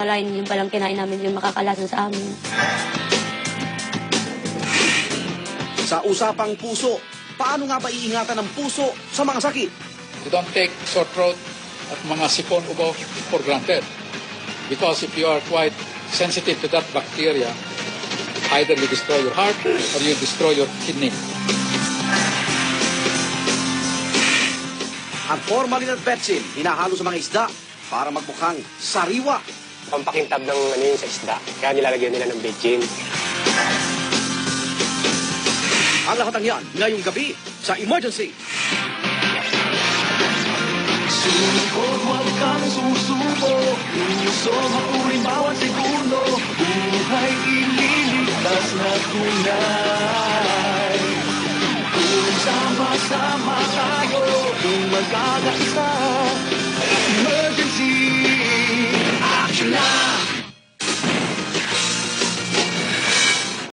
Alain, yung palang kinain namin yung makakalason sa amin. Sa usapang puso, paano nga ba iingatan ng puso sa mga sakit? You don't take sore throat at mga sipon ubo for granted. Because if you are quite sensitive to that bacteria, either you destroy your heart or you destroy your kidney. Ang formalin at betsin, hinahalo sa mga isda para magmukhang sariwa. Pampakintab ng yun sa isda, kaya nilalagyan nila ng betsin. Ang lahat ng yan ngayong gabi sa Emergency. Sumikot, huwag kang susuko. Inyuso, mapurin bawat segundo. Buhay ililigtas na tunay. Kung sama-sama tayo, kung magkakaisa,